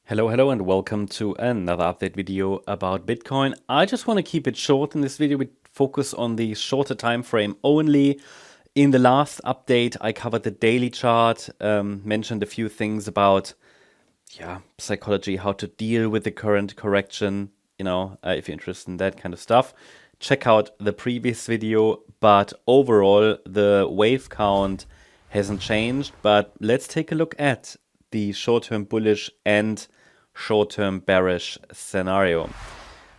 Hello, and welcome to another update video about Bitcoin. I just want to keep it short in this video. We focus on the shorter time frame only. In the last update, I covered the daily chart, mentioned a few things about psychology, how to deal with the current correction, if you're interested in that kind of stuff. Check out the previous video, but overall, the wave count hasn't changed. But let's take a look at the short-term bullish and short-term bearish scenario.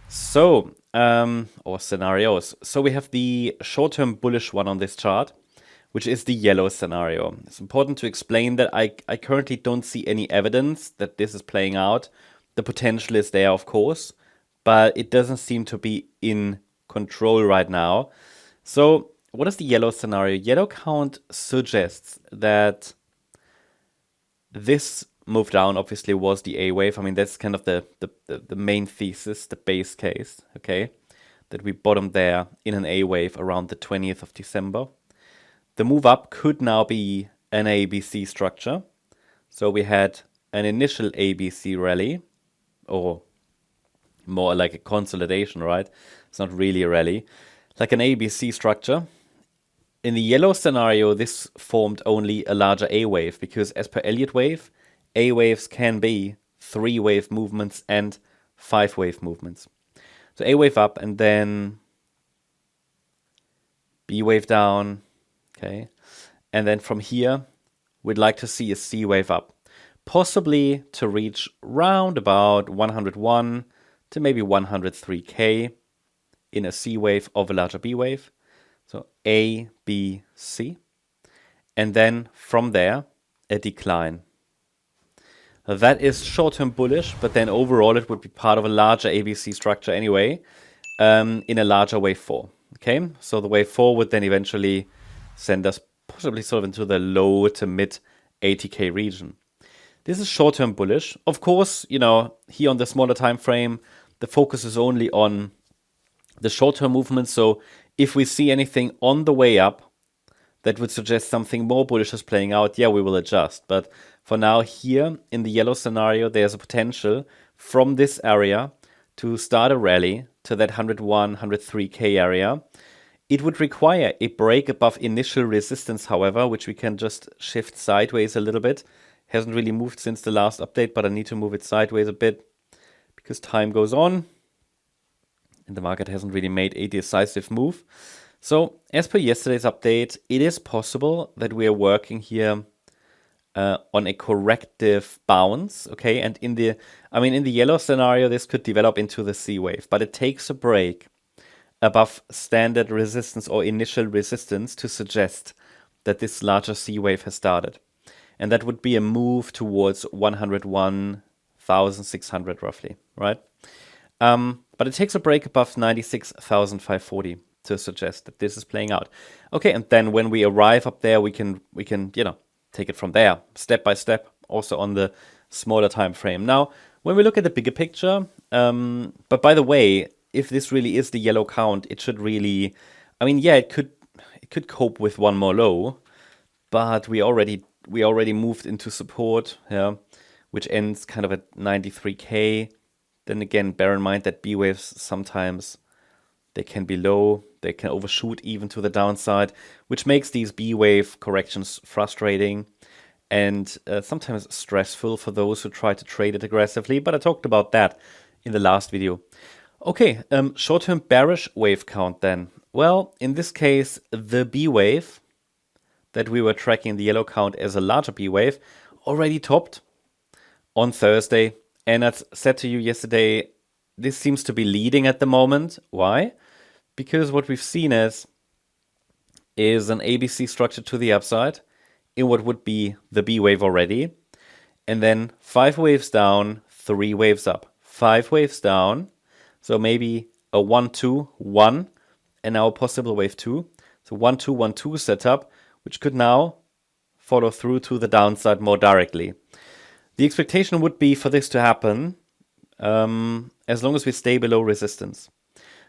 So, or scenarios. So we have the short-term bullish one on this chart, which is the yellow scenario. It's important to explain that I currently don't see any evidence that this is playing out. The potential is there, of course, but it doesn't seem to be in control right now. So what is the yellow scenario? Yellow count suggests that this move down obviously was the A wave. I mean, that's kind of the main thesis, the base case, okay? That we bottomed there in an A wave around the 20th of December. The move up could now be an ABC structure. So we had an initial ABC rally, or more like a consolidation, right? It's not really a rally. Like an ABC structure. In the yellow scenario, this formed only a larger A wave, because as per Elliott Wave, A waves can be 3-wave movements and 5-wave movements. So A wave up and then B wave down, okay? And then from here, we'd like to see a C wave up, possibly to reach round about 101 to maybe 103K in a C wave of a larger B wave. So A, B, C. And then from there, a decline. That is short-term bullish, but then overall it would be part of a larger ABC structure anyway, in a larger wave 4. Okay, so the wave 4 would then eventually send us possibly sort of into the low to mid 80K region. This is short-term bullish. Of course, here on the smaller time frame, the focus is only on the short-term movement. So if we see anything on the way up that would suggest something more bullish is playing out, yeah, we will adjust. But for now, here in the yellow scenario, there's a potential from this area to start a rally to that 101, 103K area. It would require a break above initial resistance, however, which we can just shift sideways a little bit. Hasn't really moved since the last update, but I need to move it sideways a bit because time goes on and the market hasn't really made a decisive move. So as per yesterday's update, it is possible that we are working here on a corrective bounce, okay? And in the yellow scenario, this could develop into the C wave, but it takes a break above standard resistance or initial resistance to suggest that this larger C wave has started. And that would be a move towards 101,600 roughly, right? But it takes a break above 96,540 to suggest that this is playing out. Okay, and then when we arrive up there, we can take it from there, step by step, also on the smaller time frame. Now, when we look at the bigger picture, but by the way, if this really is the yellow count, it should really, it could cope with one more low, but we already moved into support, which ends kind of at 93K. Then again, bear in mind that B waves sometimes they can be low, they can overshoot even to the downside, which makes these B wave corrections frustrating and sometimes stressful for those who try to trade it aggressively. But I talked about that in the last video. Okay, short-term bearish wave count then. Well, in this case, the B wave that we were tracking the yellow count as a larger B wave already topped on Thursday. And as said to you yesterday, this seems to be leading at the moment. Why? Because what we've seen is an ABC structure to the upside in what would be the B wave already. And then 5 waves down, 3 waves up. 5 waves down, so maybe a 1-2, 1, and now a possible wave 2. So 1-2, 1-2 setup, which could now follow through to the downside more directly. The expectation would be for this to happen as long as we stay below resistance.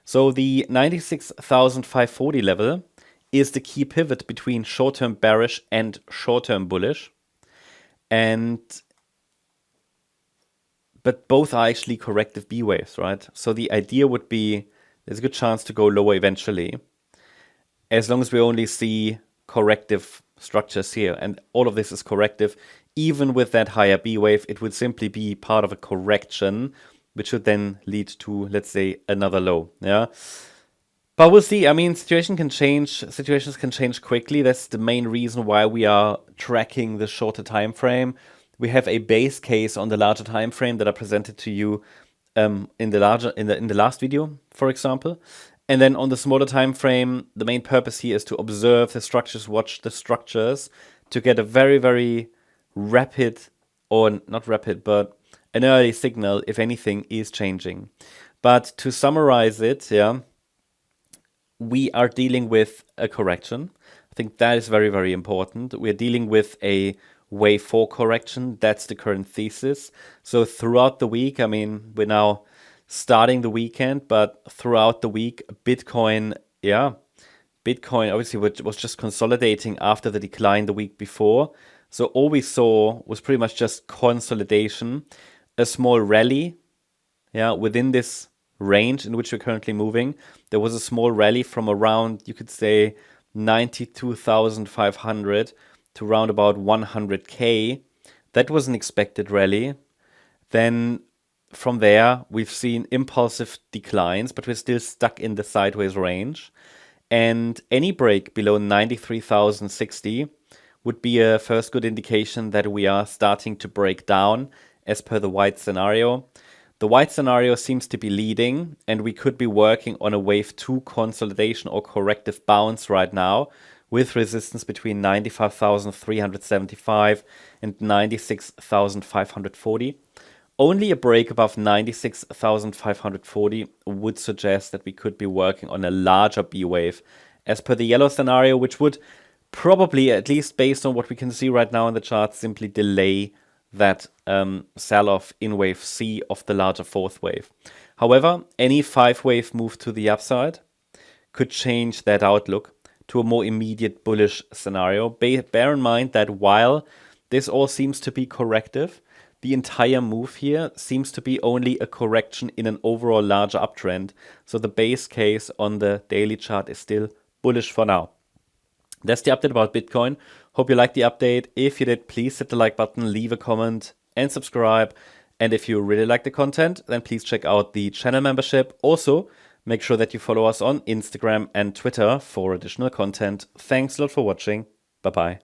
So the 96,540 level is the key pivot between short-term bearish and short-term bullish. And but both are actually corrective B waves, right? So the idea would be there's a good chance to go lower eventually, as long as we only see corrective structures here. And all of this is corrective. Even with that higher B wave, it would simply be part of a correction, which would then lead to, let's say, another low. Yeah. But we'll see. I mean, situations can change quickly. That's the main reason why we are tracking the shorter time frame. We have a base case on the larger time frame that I presented to you in the last video, for example. And then on the smaller time frame, the main purpose here is to observe the structures, watch the structures, to get a very, very rapid, or not rapid, but an early signal if anything is changing. But to summarize it, yeah, we are dealing with a correction. I think that is very, very important. We're dealing with a wave 4 correction. That's the current thesis. So throughout the week, I mean, we're now starting the weekend, but throughout the week, Bitcoin obviously was just consolidating after the decline the week before. So all we saw was pretty much just consolidation, a small rally, within this range in which we're currently moving. There was a small rally from around, you could say, 92,500 to around about 100K. That was an expected rally. Then from there, we've seen impulsive declines, but we're still stuck in the sideways range. And any break below 93,060 would be a first good indication that we are starting to break down as per the white scenario. The white scenario seems to be leading, and we could be working on a wave 2 consolidation or corrective bounce right now, with resistance between 95,375 and 96,540. Only a break above 96,540 would suggest that we could be working on a larger B wave, as per the yellow scenario, which would probably, at least based on what we can see right now in the chart, simply delay that sell-off in wave C of the larger fourth wave. However, any 5-wave move to the upside could change that outlook to a more immediate bullish scenario. Bear in mind that while this all seems to be corrective, the entire move here seems to be only a correction in an overall larger uptrend. So the base case on the daily chart is still bullish for now. That's the update about Bitcoin. Hope you liked the update. If you did, please hit the like button, leave a comment and subscribe. And if you really like the content, then please check out the channel membership. Also, make sure that you follow us on Instagram and Twitter for additional content. Thanks a lot for watching. Bye-bye.